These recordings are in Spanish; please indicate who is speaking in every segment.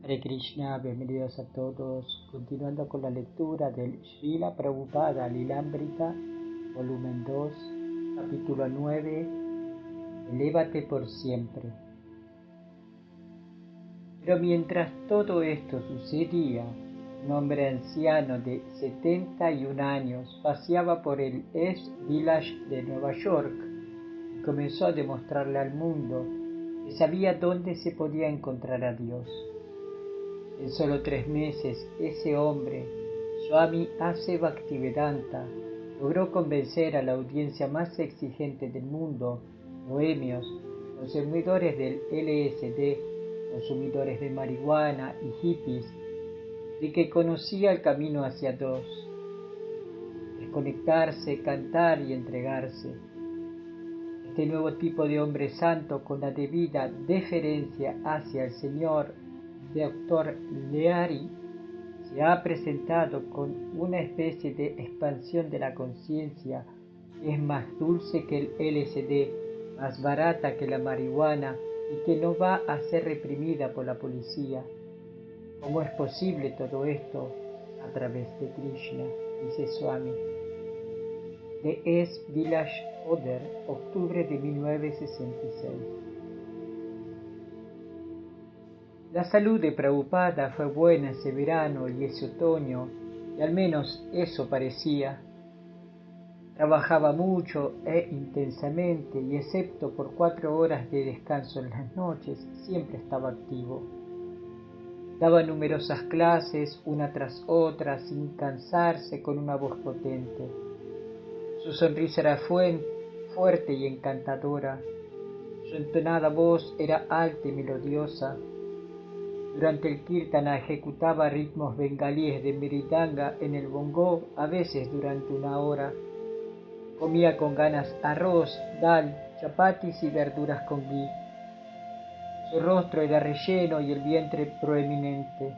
Speaker 1: Hare Krishna, bienvenidos a todos. Continuando con la lectura del Srila Prabhupada Lilamrita, volumen 2, capítulo 9, Elévate por siempre. Pero mientras todo esto sucedía, un hombre anciano de 71 años paseaba por el East Village de Nueva York y comenzó a demostrarle al mundo que sabía dónde se podía encontrar a Dios. En solo 3 meses, ese hombre, Swami A.C. Bhaktivedanta, logró convencer a la audiencia más exigente del mundo, bohemios, consumidores del LSD, consumidores de marihuana y hippies, de que conocía el camino hacia Dios: desconectarse, cantar y entregarse. Este nuevo tipo de hombre santo, con la debida deferencia hacia el Señor Dr. Leary, se ha presentado con una especie de expansión de la conciencia que es más dulce que el LSD, más barata que la marihuana y que no va a ser reprimida por la policía. ¿Cómo es posible todo esto? A través de Krishna, dice Swami. The East Village Order, octubre de 1966. La salud de Prabhupada fue buena ese verano y ese otoño, y al menos eso parecía. Trabajaba mucho e intensamente y, excepto por 4 horas de descanso en las noches, siempre estaba activo. Daba numerosas clases, una tras otra, sin cansarse, con una voz potente. Su sonrisa era fuerte y encantadora. Su entonada voz era alta y melodiosa. Durante el kirtana ejecutaba ritmos bengalíes de mridanga en el bongo, a veces durante 1 hora. Comía con ganas arroz, dal, chapatis y verduras con ghee. Su rostro era relleno y el vientre proeminente.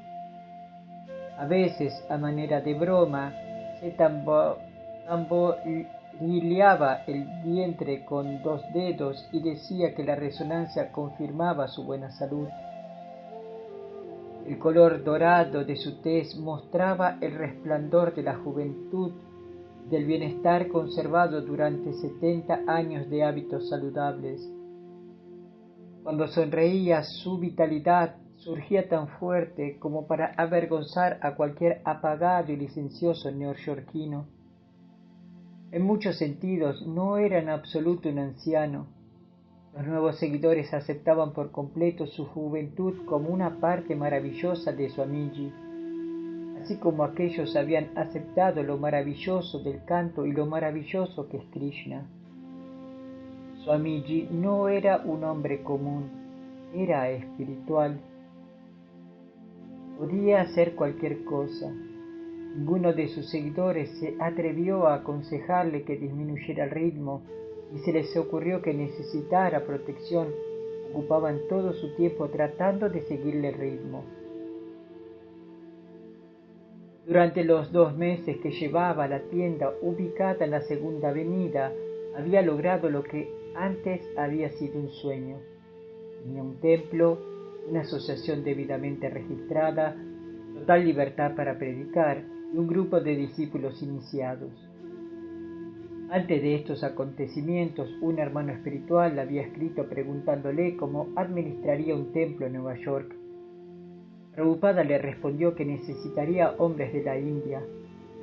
Speaker 1: A veces, a manera de broma, se tamborileaba el vientre con 2 dedos y decía que la resonancia confirmaba su buena salud. El color dorado de su tez mostraba el resplandor de la juventud y del bienestar conservado durante 70 años de hábitos saludables. Cuando sonreía, su vitalidad surgía tan fuerte como para avergonzar a cualquier apagado y licencioso neoyorquino. En muchos sentidos no era en absoluto un anciano. Los nuevos seguidores aceptaban por completo su juventud como una parte maravillosa de Swamiji, así como aquellos habían aceptado lo maravilloso del canto y lo maravilloso que es Krishna. Swamiji no era un hombre común, era espiritual. Podía hacer cualquier cosa. Ninguno de sus seguidores se atrevió a aconsejarle que disminuyera el ritmo, y se les ocurrió que necesitara protección. Ocupaban todo su tiempo tratando de seguirle el ritmo. Durante los 2 meses que llevaba la tienda ubicada en la Segunda Avenida, había logrado lo que antes había sido un sueño. Tenía un templo, una asociación debidamente registrada, total libertad para predicar y un grupo de discípulos iniciados. Antes de estos acontecimientos, un hermano espiritual le había escrito preguntándole cómo administraría un templo en Nueva York. Prabhupada le respondió que necesitaría hombres de la India,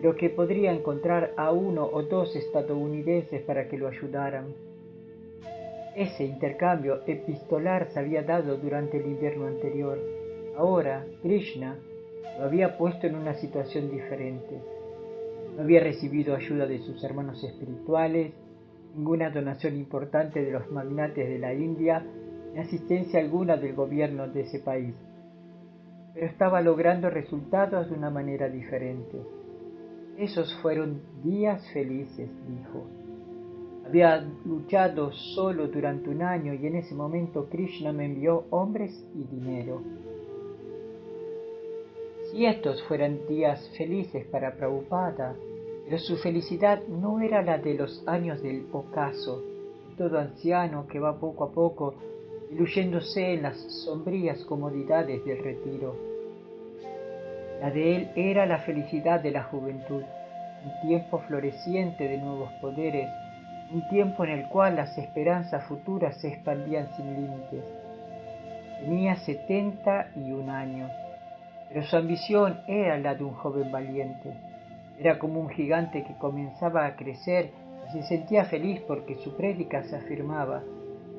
Speaker 1: pero que podría encontrar a 1 o 2 estadounidenses para que lo ayudaran. Ese intercambio epistolar se había dado durante el invierno anterior. Ahora, Krishna lo había puesto en una situación diferente. No había recibido ayuda de sus hermanos espirituales, ninguna donación importante de los magnates de la India, ni asistencia alguna del gobierno de ese país. Pero estaba logrando resultados de una manera diferente. Esos fueron días felices, dijo. Había luchado solo durante 1 año y en ese momento Krishna me envió hombres y dinero. Si estos fueran días felices para Prabhupada, pero su felicidad no era la de los años del ocaso, de todo anciano que va poco a poco diluyéndose en las sombrías comodidades del retiro. La de él era la felicidad de la juventud, un tiempo floreciente de nuevos poderes, un tiempo en el cual las esperanzas futuras se expandían sin límites. Tenía 71 años, pero su ambición era la de un joven valiente. Era como un gigante que comenzaba a crecer y se sentía feliz porque su prédica se afirmaba,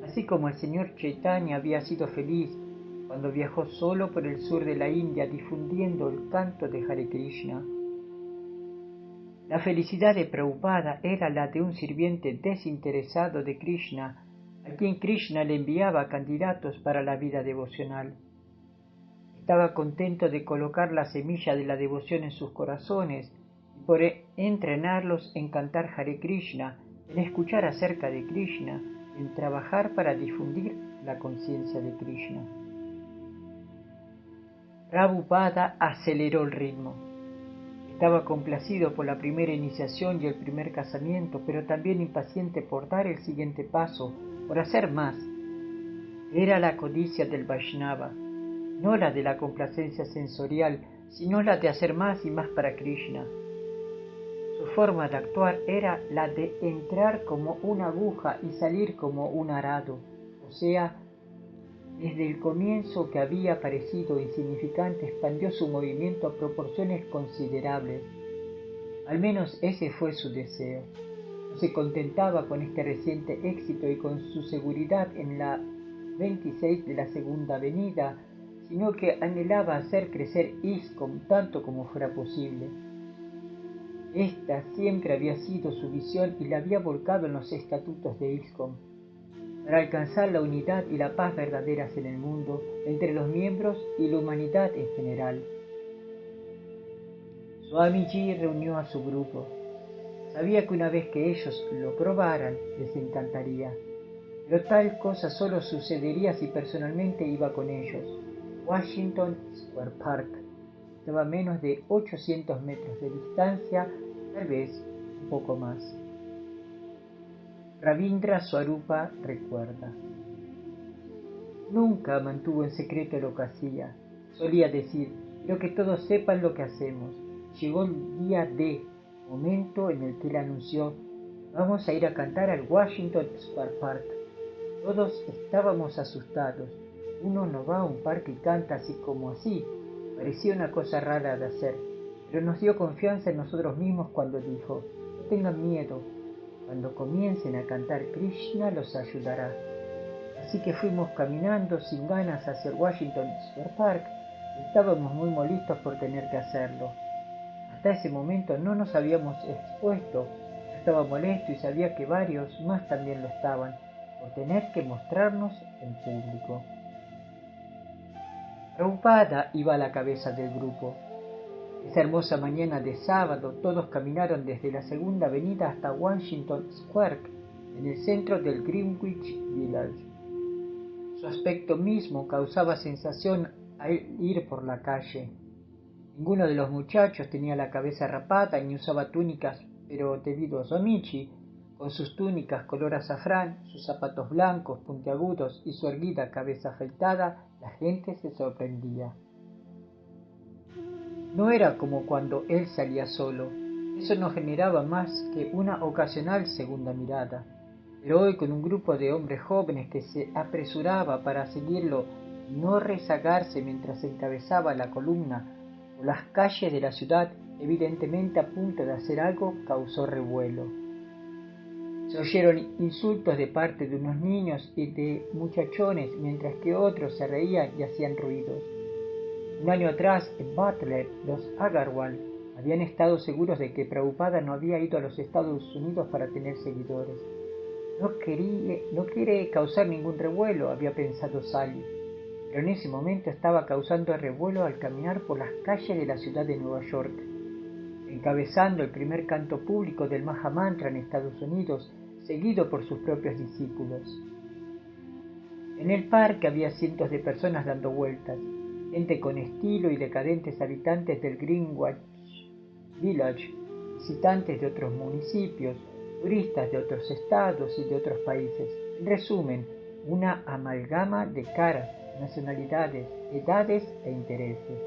Speaker 1: así como el señor Chaitanya había sido feliz cuando viajó solo por el sur de la India difundiendo el canto de Hare Krishna. La felicidad de Prabhupada era la de un sirviente desinteresado de Krishna, a quien Krishna le enviaba candidatos para la vida devocional. Estaba contento de colocar la semilla de la devoción en sus corazones y por entrenarlos en cantar Hare Krishna, en escuchar acerca de Krishna, en trabajar para difundir la conciencia de Krishna. Prabhupada aceleró el ritmo. Estaba complacido por la primera iniciación y el primer casamiento, pero también impaciente por dar el siguiente paso, por hacer más. Era la codicia del Vaishnava, no la de la complacencia sensorial, sino la de hacer más y más para Krishna. Su forma de actuar era la de entrar como una aguja y salir como un arado, o sea, desde el comienzo que había parecido insignificante expandió su movimiento a proporciones considerables. Al menos ese fue su deseo. No se contentaba con este reciente éxito y con su seguridad en la 26 de la Segunda Avenida, sino que anhelaba hacer crecer ISKCON tanto como fuera posible. Esta siempre había sido su visión y la había volcado en los estatutos de ISKCON, para alcanzar la unidad y la paz verdaderas en el mundo, entre los miembros y la humanidad en general. Swamiji reunió a su grupo. Sabía que una vez que ellos lo probaran, les encantaría. Pero tal cosa solo sucedería si personalmente iba con ellos. Washington Square Park estaba a menos de 800 metros de distancia, tal vez un poco más. Ravindra Swarupa recuerda: nunca mantuvo en secreto lo que hacía. Solía decir: quiero que todos sepan lo que hacemos. Llegó el día D, momento en el que él anunció: vamos a ir a cantar al Washington Square Park. Todos estábamos asustados. Uno no va a un parque y canta así como así. Parecía una cosa rara de hacer, pero nos dio confianza en nosotros mismos cuando dijo: no tengan miedo. Cuando comiencen a cantar, Krishna los ayudará. Así que fuimos caminando sin ganas hacia el Washington Square Park. Estábamos muy molestos por tener que hacerlo. Hasta ese momento no nos habíamos expuesto. Estaba molesto y sabía que varios más también lo estaban, por tener que mostrarnos en público. Prabhupada iba a la cabeza del grupo. Esa hermosa mañana de sábado todos caminaron desde la Segunda Avenida hasta Washington Square, en el centro del Greenwich Village. Su aspecto mismo causaba sensación al ir por la calle. Ninguno de los muchachos tenía la cabeza rapada ni usaba túnicas, pero debido a Swamiji, con sus túnicas color azafrán, sus zapatos blancos puntiagudos y su erguida cabeza afeitada, la gente se sorprendía. No era como cuando él salía solo. Eso no generaba más que una ocasional segunda mirada. Pero hoy, con un grupo de hombres jóvenes que se apresuraba para seguirlo y no rezagarse mientras encabezaba la columna por las calles de la ciudad, evidentemente a punto de hacer algo, causó revuelo. Se oyeron insultos de parte de unos niños y de muchachones, mientras que otros se reían y hacían ruidos. Un año atrás, en Butler, los Agarwal habían estado seguros de que Prabhupada no había ido a los Estados Unidos para tener seguidores. No quiere causar ningún revuelo, había pensado Sally, pero en ese momento estaba causando revuelo al caminar por las calles de la ciudad de Nueva York, encabezando el primer canto público del Mahamantra en Estados Unidos, seguido por sus propios discípulos. En el parque había cientos de personas dando vueltas, gente con estilo y decadentes habitantes del Greenwich Village, visitantes de otros municipios, turistas de otros estados y de otros países. En resumen, una amalgama de caras, nacionalidades, edades e intereses.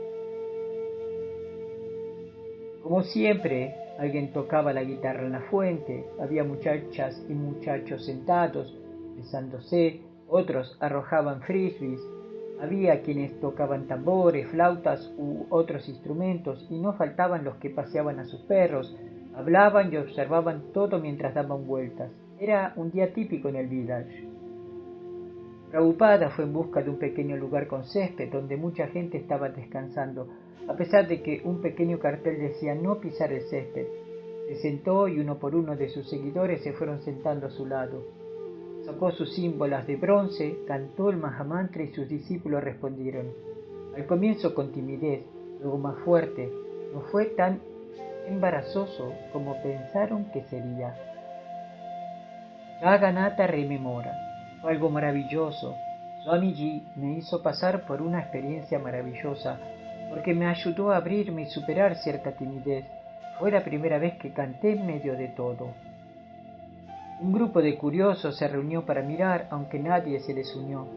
Speaker 1: Como siempre, alguien tocaba la guitarra en la fuente, había muchachas y muchachos sentados, besándose, otros arrojaban frisbees, había quienes tocaban tambores, flautas u otros instrumentos, y no faltaban los que paseaban a sus perros, hablaban y observaban todo mientras daban vueltas. Era un día típico en el village. Prabhupada fue en busca de un pequeño lugar con césped donde mucha gente estaba descansando, a pesar de que un pequeño cartel decía no pisar el césped. Se sentó y uno por uno de sus seguidores se fueron sentando a su lado. Sacó sus símbolos de bronce, cantó el Mahamantra y sus discípulos respondieron. Al comienzo con timidez, luego más fuerte. No fue tan embarazoso como pensaron que sería. Jagannatha rememora. Fue algo maravilloso. Swamiji me hizo pasar por una experiencia maravillosa porque me ayudó a abrirme y superar cierta timidez. Fue la primera vez que canté en medio de todo. Un grupo de curiosos se reunió para mirar, aunque nadie se les unió.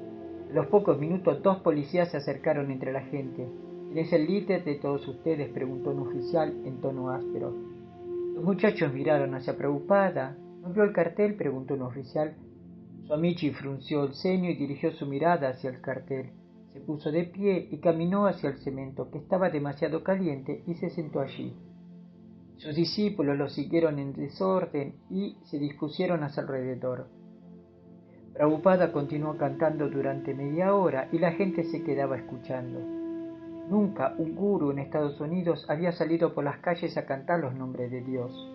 Speaker 1: A los pocos minutos 2 policías se acercaron entre la gente. ¿Quién es el líder de todos ustedes?, preguntó un oficial en tono áspero. Los muchachos miraron hacia Prabhupada. ¿No vio el cartel?, preguntó un oficial. Swamiji frunció el ceño y dirigió su mirada hacia el cartel. Se puso de pie y caminó hacia el cemento, que estaba demasiado caliente, y se sentó allí. Sus discípulos lo siguieron en desorden y se dispusieron a su alrededor. Prabhupada continuó cantando durante media hora y la gente se quedaba escuchando. Nunca un gurú en Estados Unidos había salido por las calles a cantar los nombres de Dios.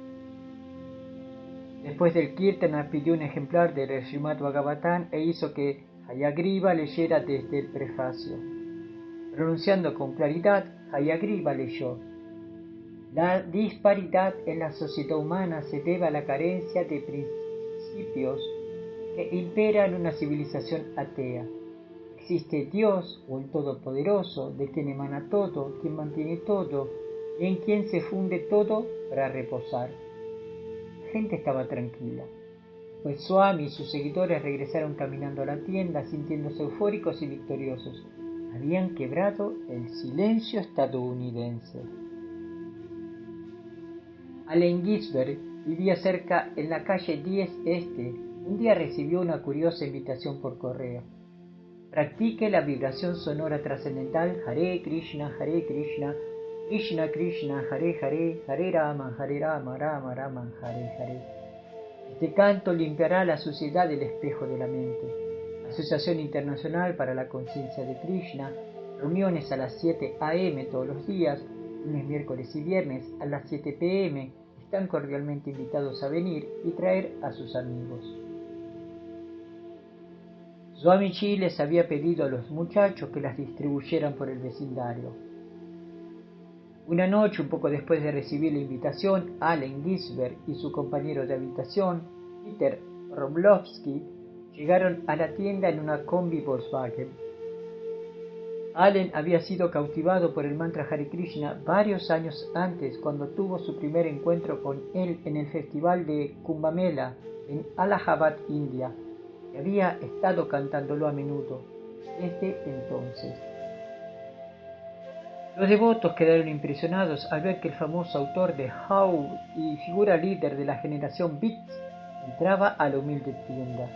Speaker 1: Después del Kirtana pidió un ejemplar del Srimad Bhagavatam e hizo que Hayagriva leyera desde el prefacio. Pronunciando con claridad, Hayagriva leyó: la disparidad en la sociedad humana se debe a la carencia de principios que impera en una civilización atea. Existe Dios o el Todopoderoso, de quien emana todo, quien mantiene todo y en quien se funde todo para reposar. La gente estaba tranquila. Pues Swami y sus seguidores regresaron caminando a la tienda sintiéndose eufóricos y victoriosos. Habían quebrado el silencio estadounidense. Allen Ginsberg vivía cerca en la calle 10 Este. Un día recibió una curiosa invitación por correo. Practique la vibración sonora trascendental Hare Krishna, Krishna Krishna, Hare Hare, Hare Rama, Rama Rama, Hare Hare. Este canto limpiará la suciedad del espejo de la mente. Asociación Internacional para la Conciencia de Krishna, reuniones a las 7 a.m. todos los días, lunes, miércoles y viernes a las 7 p.m. Están cordialmente invitados a venir y traer a sus amigos. Swamiji les había pedido a los muchachos que las distribuyeran por el vecindario. Una noche, un poco después de recibir la invitación, Allen Ginsberg y su compañero de habitación, Peter Romlovsky, llegaron a la tienda en una combi Volkswagen. Allen había sido cautivado por el mantra Hare Krishna varios años antes, cuando tuvo su primer encuentro con él en el festival de Kumbh Mela en Allahabad, India, y había estado cantándolo a menudo desde entonces. Los devotos quedaron impresionados al ver que el famoso autor de How y figura líder de la generación Beats entraba a la humilde tienda.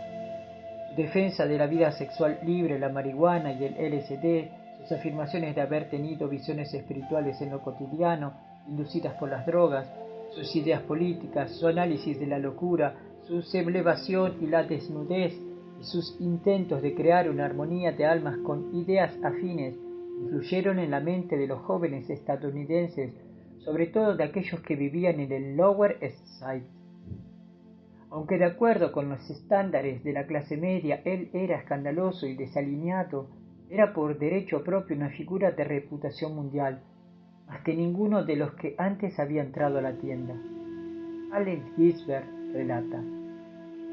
Speaker 1: Su defensa de la vida sexual libre, la marihuana y el LSD, sus afirmaciones de haber tenido visiones espirituales en lo cotidiano, inducidas por las drogas, sus ideas políticas, su análisis de la locura, su sublevación y la desnudez, y sus intentos de crear una armonía de almas con ideas afines, influyeron en la mente de los jóvenes estadounidenses, sobre todo de aquellos que vivían en el Lower East Side. Aunque de acuerdo con los estándares de la clase media él era escandaloso y desalineado, era por derecho propio una figura de reputación mundial, más que ninguno de los que antes había entrado a la tienda. Allen Ginsberg relata: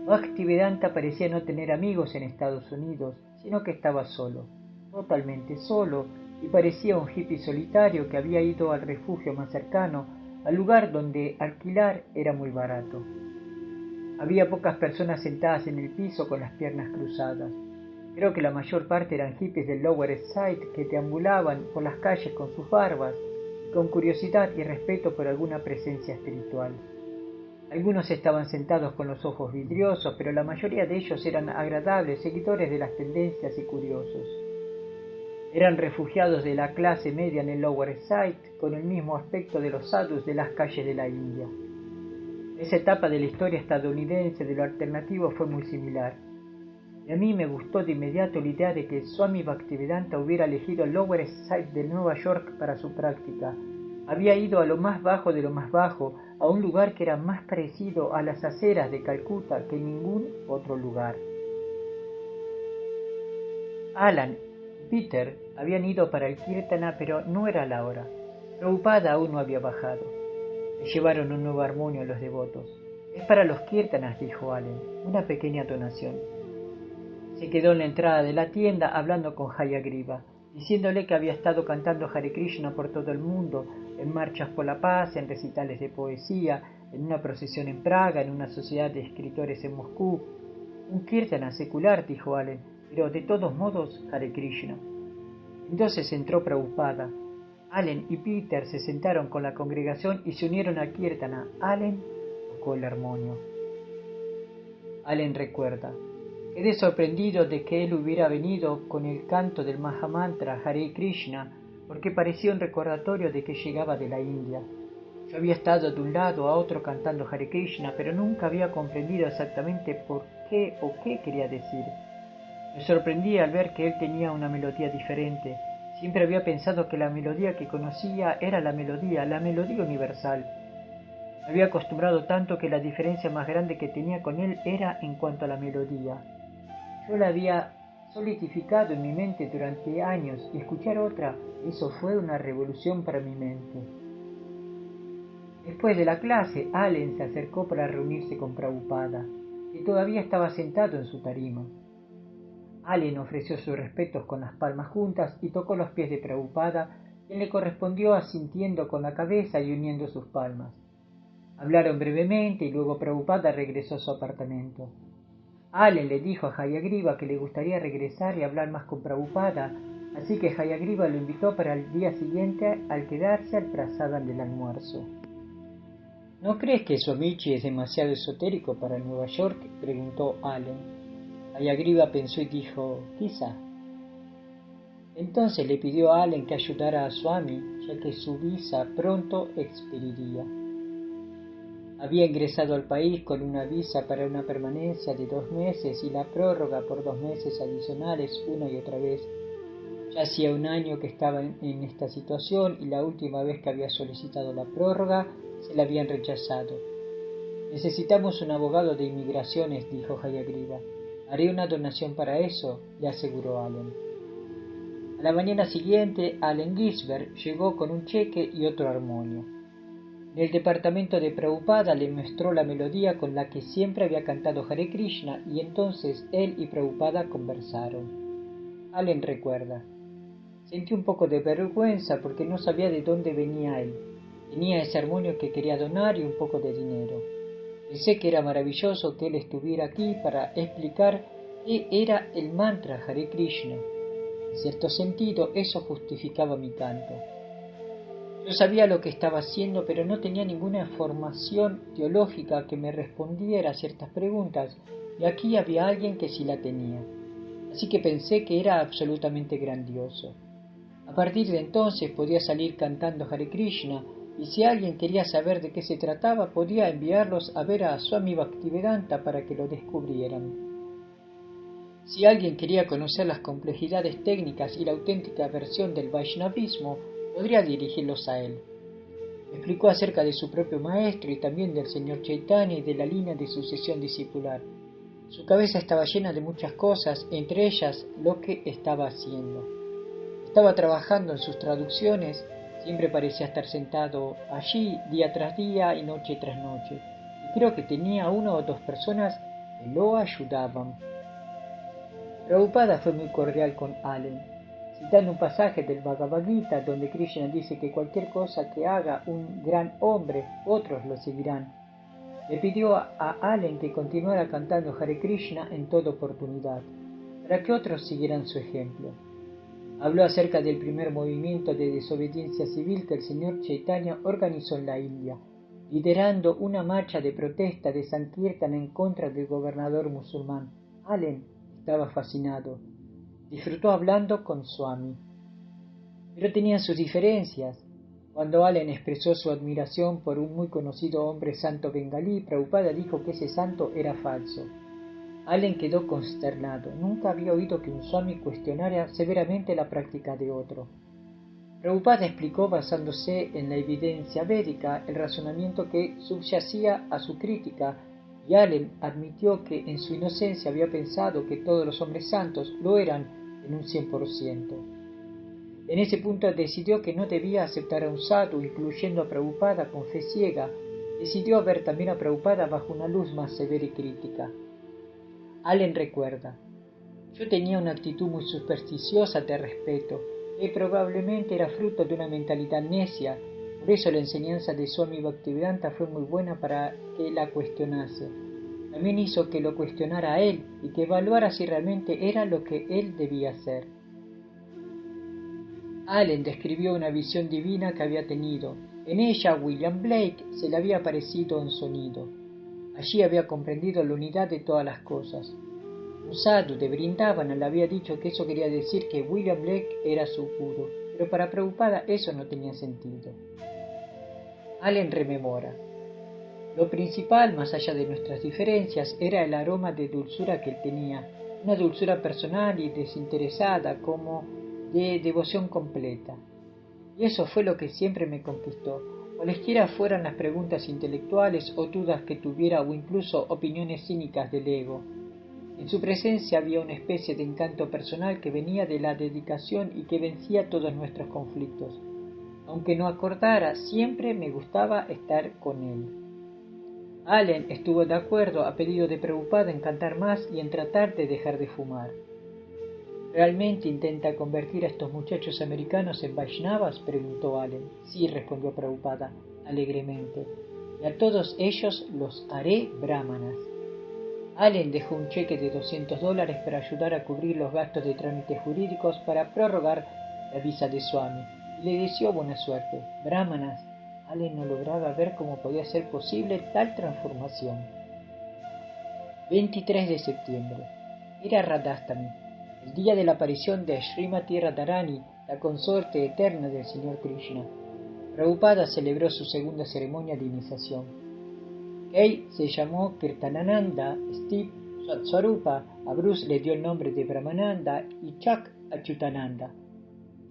Speaker 1: Bhaktivedanta parecía no tener amigos en Estados Unidos, sino que estaba solo, totalmente solo, y parecía un hippie solitario que había ido al refugio más cercano, al lugar donde alquilar era muy barato. Había pocas personas sentadas en el piso con las piernas cruzadas. Creo que la mayor parte eran hippies del Lower East Side que deambulaban por las calles con sus barbas, con curiosidad y respeto por alguna presencia espiritual. Algunos estaban sentados con los ojos vidriosos, pero la mayoría de ellos eran agradables seguidores de las tendencias y curiosos. Eran refugiados de la clase media en el Lower East Side, con el mismo aspecto de los sadhus de las calles de la India. Esa etapa de la historia estadounidense de lo alternativo fue muy similar. Y a mí me gustó de inmediato la idea de que Swami Bhaktivedanta hubiera elegido el Lower East Side de Nueva York para su práctica. Había ido a lo más bajo de lo más bajo, a un lugar que era más parecido a las aceras de Calcuta que ningún otro lugar. Alan y Peter habían ido para el Kirtana, pero no era la hora. Prabhupada aún no había bajado. Le llevaron un nuevo armonio a los devotos. Es para los Kirtanas, dijo Allen, una pequeña donación. Se quedó en la entrada de la tienda hablando con Hayagriva, diciéndole que había estado cantando Hare Krishna por todo el mundo, en marchas por la paz, en recitales de poesía, en una procesión en Praga, en una sociedad de escritores en Moscú. Un Kirtana secular, dijo Allen, pero de todos modos Hare Krishna. Entonces entró Prabhupada. Allen y Peter se sentaron con la congregación y se unieron al Kirtana. Allen tocó el armonio. Allen recuerda: quedé sorprendido de que él hubiera venido con el canto del Mahamantra Hare Krishna, porque parecía un recordatorio de que llegaba de la India. Yo había estado de un lado a otro cantando Hare Krishna, pero nunca había comprendido exactamente por qué o qué quería decir. Me sorprendí al ver que él tenía una melodía diferente. Siempre había pensado que la melodía que conocía era la melodía universal. Me había acostumbrado tanto que la diferencia más grande que tenía con él era en cuanto a la melodía. Yo la había solidificado en mi mente durante años y escuchar otra, eso fue una revolución para mi mente. Después de la clase, Allen se acercó para reunirse con Prabhupada, que todavía estaba sentado en su tarima. Allen ofreció sus respetos con las palmas juntas y tocó los pies de Prabhupada, quien le correspondió asintiendo con la cabeza y uniendo sus palmas. Hablaron brevemente y luego Prabhupada regresó a su apartamento. Allen le dijo a Hayagriva que le gustaría regresar y hablar más con Prabhupada, así que Hayagriva lo invitó para el día siguiente al quedarse al prasadam del almuerzo. ¿No crees que Swamiji es demasiado esotérico para Nueva York?, preguntó Allen. Hayagriva pensó y dijo: quizá. Entonces le pidió a Allen que ayudara a Swami, ya que su visa pronto expiraría. Había ingresado al país con una visa para una permanencia de 2 meses y la prórroga por 2 meses adicionales una y otra vez. Ya hacía 1 año que estaba en esta situación y la última vez que había solicitado la prórroga se la habían rechazado. Necesitamos un abogado de inmigraciones, dijo Hayagriva. Haré una donación para eso, le aseguró Allen. A la mañana siguiente, Allen Ginsberg llegó con un cheque y otro armonio. En el departamento de Prabhupada le mostró la melodía con la que siempre había cantado Hare Krishna y entonces él y Prabhupada conversaron. Allen recuerda: sentí un poco de vergüenza porque no sabía de dónde venía él. Tenía ese armonio que quería donar y un poco de dinero. Pensé que era maravilloso que él estuviera aquí para explicar qué era el mantra Hare Krishna. En cierto sentido, eso justificaba mi canto. Yo sabía lo que estaba haciendo, pero no tenía ninguna formación teológica que me respondiera a ciertas preguntas, y aquí había alguien que sí la tenía. Así que pensé que era absolutamente grandioso. A partir de entonces podía salir cantando Hare Krishna, y si alguien quería saber de qué se trataba, podía enviarlos a ver a Swami Bhaktivedanta para que lo descubrieran. Si alguien quería conocer las complejidades técnicas y la auténtica versión del Vaishnavismo, podría dirigirlos a él. Me explicó acerca de su propio maestro y también del señor Chaitanya y de la línea de sucesión discipular. Su cabeza estaba llena de muchas cosas, entre ellas lo que estaba haciendo. Estaba trabajando en sus traducciones, siempre parecía estar sentado allí día tras día y noche tras noche, y creo que tenía 1 o 2 personas que lo ayudaban. Prabhupada fue muy cordial con Allen, citando un pasaje del Bhagavad Gita donde Krishna dice que cualquier cosa que haga un gran hombre, otros lo seguirán. Le pidió a Allen que continuara cantando Hare Krishna en toda oportunidad, para que otros siguieran su ejemplo. Habló acerca del primer movimiento de desobediencia civil que el señor Chaitanya organizó en la India, liderando una marcha de protesta de Sankirtan en contra del gobernador musulmán. Allen estaba fascinado. Disfrutó hablando con Swami. Pero tenían sus diferencias. Cuando Allen expresó su admiración por un muy conocido hombre santo bengalí, Prabhupada dijo que ese santo era falso. Allen quedó consternado. Nunca había oído que un Swami cuestionara severamente la práctica de otro. Prabhupada explicó, basándose en la evidencia védica, el razonamiento que subyacía a su crítica, y Allen admitió que en su inocencia había pensado que todos los hombres santos lo eran en un 100%. En ese punto decidió que no debía aceptar a un sadhu, incluyendo a Prabhupada con fe ciega. Decidió ver también a Prabhupada bajo una luz más severa y crítica. Allen recuerda: yo tenía una actitud muy supersticiosa de respeto, que probablemente era fruto de una mentalidad necia. Por eso la enseñanza de Swami Bhaktivedanta fue muy buena para que la cuestionase. También hizo que lo cuestionara a él y que evaluara si realmente era lo que él debía hacer. Allen describió una visión divina que había tenido. En ella William Blake se le había aparecido en sonido. Allí había comprendido la unidad de todas las cosas. Un sadhu de Vrindavan le había dicho que eso quería decir que William Blake era su guru, pero para Prabhupada eso no tenía sentido. Allen rememora: lo principal, más allá de nuestras diferencias, era el aroma de dulzura que él tenía, una dulzura personal y desinteresada, como de devoción completa. Y eso fue lo que siempre me conquistó, cualesquiera fueran las preguntas intelectuales o dudas que tuviera o incluso opiniones cínicas del ego. En su presencia había una especie de encanto personal que venía de la dedicación y que vencía todos nuestros conflictos. Aunque no acordara, siempre me gustaba estar con él. Allen estuvo de acuerdo, a pedido de Prabhupada, en cantar más y en tratar de dejar de fumar. ¿Realmente intenta convertir a estos muchachos americanos en Vaishnavas?, preguntó Allen. Sí, respondió Prabhupada alegremente, y a todos ellos los haré brahmanas. Allen dejó un cheque de $200 para ayudar a cubrir los gastos de trámites jurídicos para prorrogar la visa de Swami, y le deseó buena suerte. Brahmanas. Allen no lograba ver cómo podía ser posible tal transformación. 23 de septiembre. Era Radhastami, el día de la aparición de Srimati Radharani, la consorte eterna del Señor Krishna. Prabhupada celebró su segunda ceremonia de iniciación. Kay se llamó Kirtanananda, Steve Swatswarupa, a Bruce le dio el nombre de Brahmananda y Chuck Achyutananda.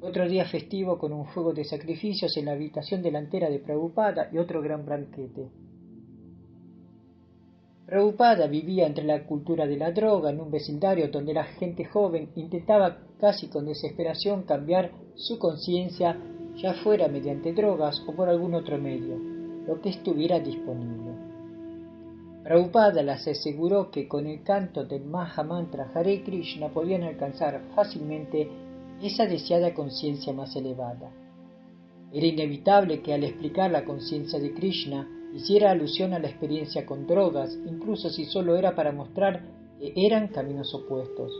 Speaker 1: Otro día festivo con un fuego de sacrificios en la habitación delantera de Prabhupada y otro gran banquete. Prabhupada vivía entre la cultura de la droga en un vecindario donde la gente joven intentaba casi con desesperación cambiar su conciencia, ya fuera mediante drogas o por algún otro medio, lo que estuviera disponible. Prabhupada les aseguró que con el canto del Maha Mantra Hare Krishna podían alcanzar fácilmente esa deseada conciencia más elevada. Era inevitable que al explicar la conciencia de Krishna hiciera alusión a la experiencia con drogas, incluso si solo era para mostrar que eran caminos opuestos.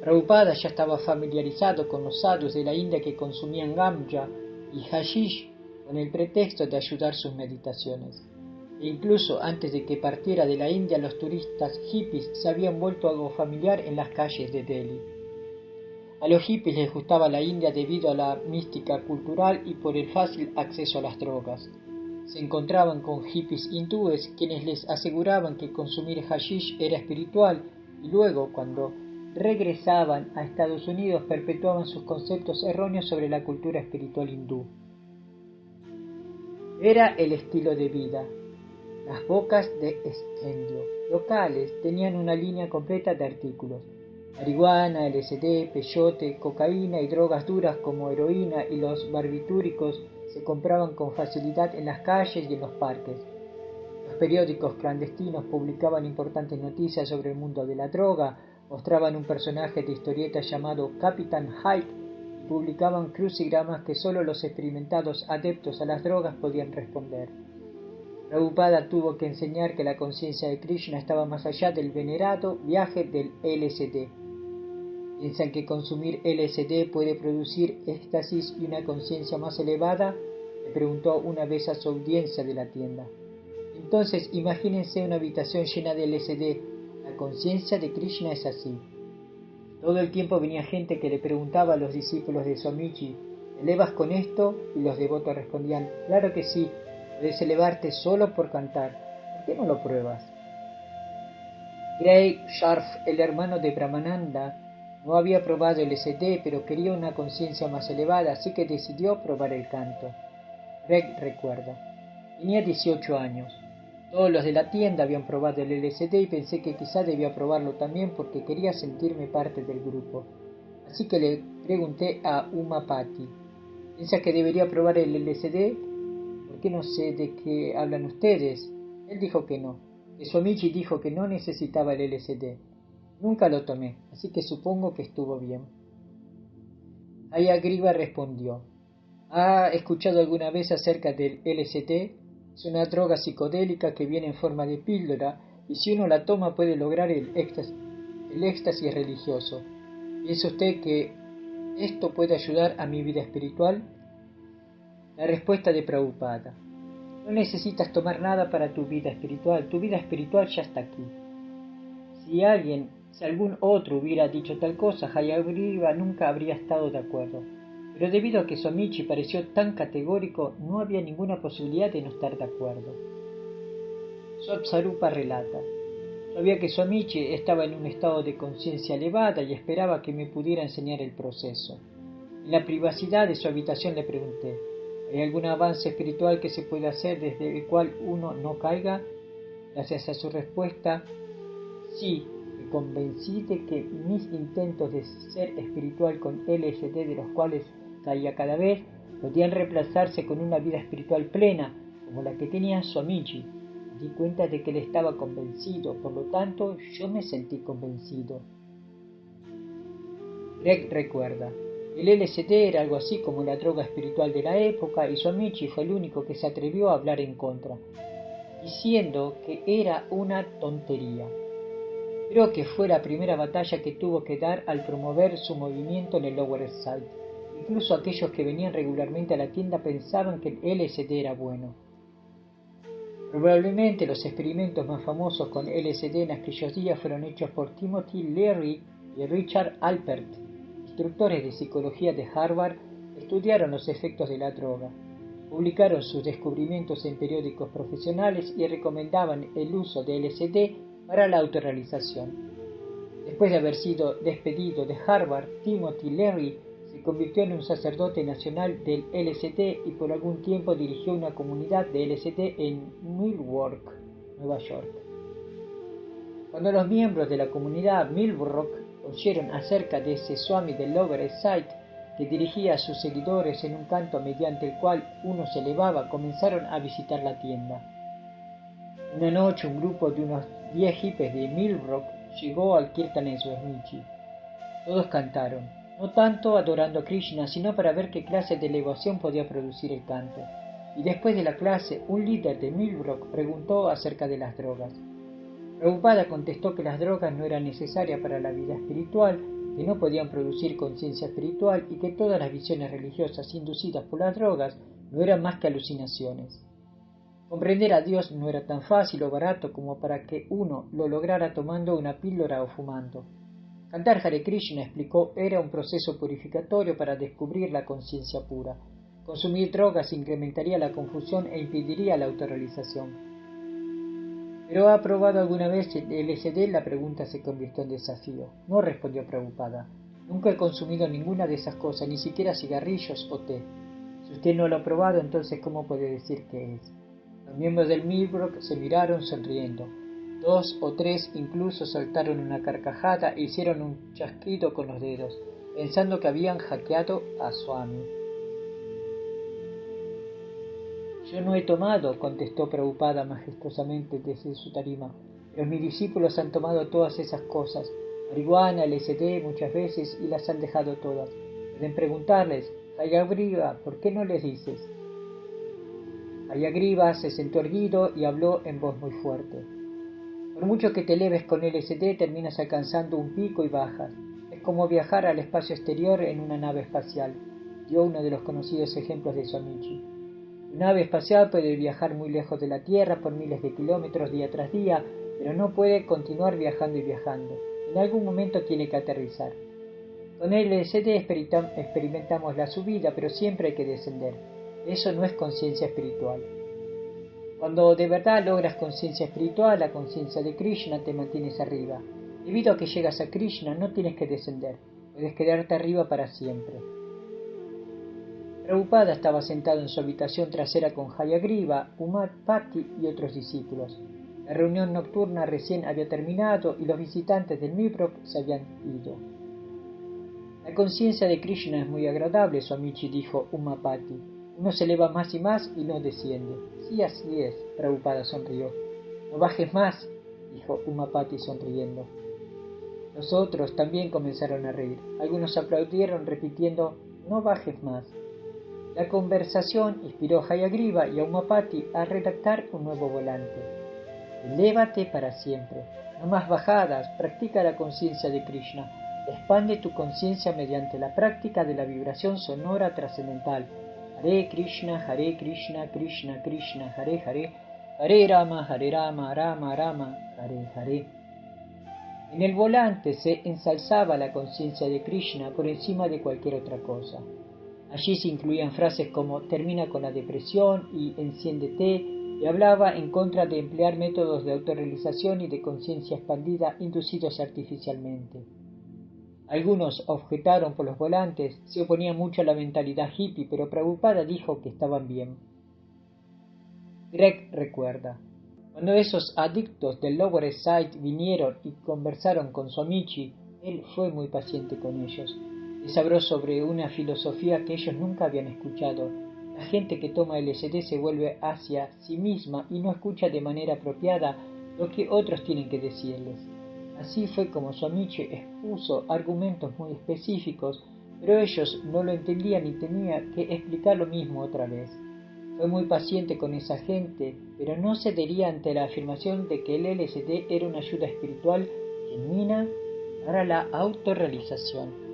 Speaker 1: Prabhupada ya estaba familiarizado con los sadhus de la India que consumían ganja y hashish con el pretexto de ayudar sus meditaciones. E incluso antes de que partiera de la India, los turistas hippies se habían vuelto algo familiar en las calles de Delhi. A los hippies les gustaba la India debido a la mística cultural y por el fácil acceso a las drogas. Se encontraban con hippies hindúes quienes les aseguraban que consumir hashish era espiritual y luego, cuando regresaban a Estados Unidos, perpetuaban sus conceptos erróneos sobre la cultura espiritual hindú. Era el estilo de vida. Las bocas de expendio locales tenían una línea completa de artículos: marihuana, LSD, peyote, cocaína y drogas duras como heroína, y los barbitúricos se compraban con facilidad en las calles y en los parques. Los periódicos clandestinos publicaban importantes noticias sobre el mundo de la droga, mostraban un personaje de historieta llamado Capitán Hyde y publicaban crucigramas que solo los experimentados adeptos a las drogas podían responder. Prabhupada tuvo que enseñar que la conciencia de Krishna estaba más allá del venerado viaje del LSD. ¿Piensan que consumir LSD puede producir éxtasis y una conciencia más elevada?, le preguntó una vez a su audiencia de la tienda. Entonces imagínense una habitación llena de LSD. La conciencia de Krishna es así. Todo el tiempo venía gente que le preguntaba a los discípulos de Swamiji, ¿elevas con esto? Y los devotos respondían, claro que sí, puedes elevarte solo por cantar. ¿Por qué no lo pruebas? Greg Sharf, el hermano de Brahmananda, no había probado el LSD, pero quería una conciencia más elevada, así que decidió probar el canto. Greg recuerda, tenía 18 años. Todos los de la tienda habían probado el LSD y pensé que quizá debía probarlo también porque quería sentirme parte del grupo. Así que le pregunté a Umapati, ¿piensas que debería probar el LSD? ¿Por qué no sé de qué hablan ustedes? Él dijo que no. Que Swamiji dijo que no necesitaba el LSD. Nunca lo tomé, así que supongo que estuvo bien. Hayagriva respondió, ¿ha escuchado alguna vez acerca del LSD? Es una droga psicodélica que viene en forma de píldora y si uno la toma puede lograr el éxtasis religioso. ¿Piensa usted que esto puede ayudar a mi vida espiritual? La respuesta de Prabhupada. No necesitas tomar nada para tu vida espiritual ya está aquí. Si algún otro hubiera dicho tal cosa, Hayagriva nunca habría estado de acuerdo. Pero debido a que Swamiji pareció tan categórico, no había ninguna posibilidad de no estar de acuerdo. Swapsarupa relata, sabía que Swamiji estaba en un estado de conciencia elevada y esperaba que me pudiera enseñar el proceso. En la privacidad de su habitación le pregunté, ¿hay algún avance espiritual que se pueda hacer desde el cual uno no caiga? Gracias a su respuesta, sí, me convencí de que mis intentos de ser espiritual con LSD, de los cuales caía cada vez, podían reemplazarse con una vida espiritual plena, como la que tenía Swamiji. Me di cuenta de que él estaba convencido, por lo tanto yo me sentí convencido. Greg recuerda, el LSD era algo así como la droga espiritual de la época y Swamiji fue el único que se atrevió a hablar en contra, diciendo que era una tontería. Creo que fue la primera batalla que tuvo que dar al promover su movimiento en el Lower East Side. Incluso aquellos que venían regularmente a la tienda pensaban que el LSD era bueno. Probablemente los experimentos más famosos con LSD en aquellos días fueron hechos por Timothy Leary y Richard Alpert, instructores de psicología de Harvard, que estudiaron los efectos de la droga. Publicaron sus descubrimientos en periódicos profesionales y recomendaban el uso de LSD para la autorrealización. Después de haber sido despedido de Harvard, Timothy Leary se convirtió en un sacerdote nacional del LSD y por algún tiempo dirigió una comunidad de LSD en Millbrook, Nueva York. Cuando los miembros de la comunidad Millbrook oyeron acerca de ese Swami del Lower East Side que dirigía a sus seguidores en un canto mediante el cual uno se elevaba, comenzaron a visitar la tienda. Una noche un grupo de unos 10 hippies de Millbrook llegó al Kirtan en Swamiji. Todos cantaron, no tanto adorando a Krishna, sino para ver qué clase de elevación podía producir el canto. Y después de la clase, un líder de Millbrook preguntó acerca de las drogas. Prabhupada contestó que las drogas no eran necesarias para la vida espiritual, que no podían producir conciencia espiritual y que todas las visiones religiosas inducidas por las drogas no eran más que alucinaciones. Comprender a Dios no era tan fácil o barato como para que uno lo lograra tomando una píldora o fumando. Cantar Hare Krishna, explicó, era un proceso purificatorio para descubrir la conciencia pura. Consumir drogas incrementaría la confusión e impediría la autorrealización. ¿Pero ha probado alguna vez el LSD? La pregunta se convirtió en desafío. No, respondió Prabhupada. Nunca he consumido ninguna de esas cosas, ni siquiera cigarrillos o té. Si usted no lo ha probado, entonces ¿cómo puede decir que es? Los miembros del Millbrook se miraron sonriendo. 2 o 3 incluso soltaron una carcajada e hicieron un chasquido con los dedos, pensando que habían hackeado a Swami. Yo no he tomado, contestó Prabhupada majestuosamente desde su tarima, pero mis discípulos han tomado todas esas cosas, marihuana, LSD muchas veces y las han dejado todas. Pueden preguntarles, Hayagriva, ¿por qué no les dices? Hayagriva se sentó erguido y habló en voz muy fuerte. Por mucho que te eleves con LSD, terminas alcanzando un pico y bajas. Es como viajar al espacio exterior en una nave espacial, dio uno de los conocidos ejemplos de Swamiji. Una nave espacial puede viajar muy lejos de la Tierra por miles de kilómetros día tras día, pero no puede continuar viajando y viajando. En algún momento tiene que aterrizar. Con el LSD experimentamos la subida, pero siempre hay que descender. Eso no es conciencia espiritual. Cuando de verdad logras conciencia espiritual, la conciencia de Krishna, te mantienes arriba. Debido a que llegas a Krishna, no tienes que descender. Puedes quedarte arriba para siempre. Prabhupada estaba sentado en su habitación trasera con Hayagriva, Umapati y otros discípulos. La reunión nocturna recién había terminado y los visitantes del Miprok se habían ido. La conciencia de Krishna es muy agradable, Swamiji, dijo Umapati. Uno se eleva más y más y no desciende. Sí, así es, Prabhupada sonrió. No bajes más, dijo Umapati sonriendo. Los otros también comenzaron a reír. Algunos aplaudieron repitiendo, no bajes más. La conversación inspiró a Hayagriva y a Umapati a redactar un nuevo volante. Elévate para siempre. No más bajadas, practica la conciencia de Krishna. Expande tu conciencia mediante la práctica de la vibración sonora trascendental. Hare Krishna, Krishna Krishna, Hare Hare, Hare Rama, Rama Rama, Hare Hare. En el volante se ensalzaba la conciencia de Krishna por encima de cualquier otra cosa. Allí se incluían frases como termina con la depresión y enciéndete, y hablaba en contra de emplear métodos de autorrealización y de conciencia expandida inducidos artificialmente. Algunos objetaron por los volantes, se oponían mucho a la mentalidad hippie, pero Prabhupada dijo que estaban bien. Greg recuerda, cuando esos adictos del Lower East Side vinieron y conversaron con Swamiji, él fue muy paciente con ellos. Les habló sobre una filosofía que ellos nunca habían escuchado. La gente que toma LSD se vuelve hacia sí misma y no escucha de manera apropiada lo que otros tienen que decirles. Así fue como Swamiji expuso argumentos muy específicos, pero ellos no lo entendían y tenía que explicar lo mismo otra vez. Fue muy paciente con esa gente, pero no cedería ante la afirmación de que el LSD era una ayuda espiritual genuina para la autorrealización.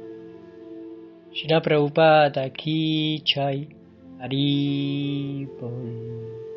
Speaker 1: Srila Prabhupada Ki Jai, Hari Bol.